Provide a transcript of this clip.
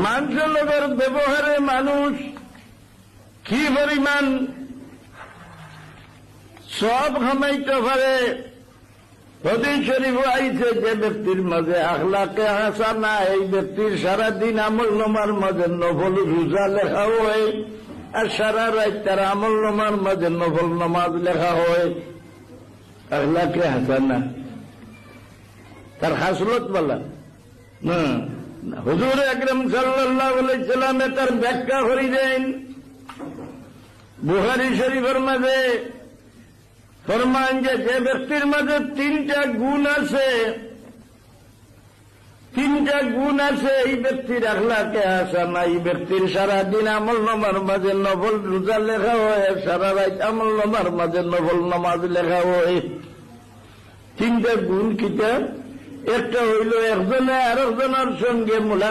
মানুষের লোকের ব্যবহারে মানুষ কি পরিমাণ সব খামাইতে পারে। হাদিস শরীফ আইছে যে ব্যক্তির মাঝে আখলাকে হাসানা, এই ব্যক্তির সারাদিন আমল নামার মাঝে নফল রোজা লেখা হয়, আর সারা রাত তার আমল নামার মাঝে নফল নামাজ লেখা হয়। আখলাকে হাসানা তার হাসলত বলা না। হুজুর আকরাম সাল্লাল্লাহু আলাইহি সাল্লামে তার ব্যাখ্যা করে দেন। বুখারী শরীফের মাঝে ফরমান যে ব্যক্তির মাঝে তিনটা গুণ আছে, এই ব্যক্তির আখলাকে হাসানা, এই ব্যক্তির সারাদিন আমল নামার মাঝে নফল রোজা লেখা হয়, সারা রাত আমল নামার মাঝে নফল নামাজ লেখা হয়। তিনটা গুণ কিটা? একটা হইল একজনে আরেকজনের সঙ্গে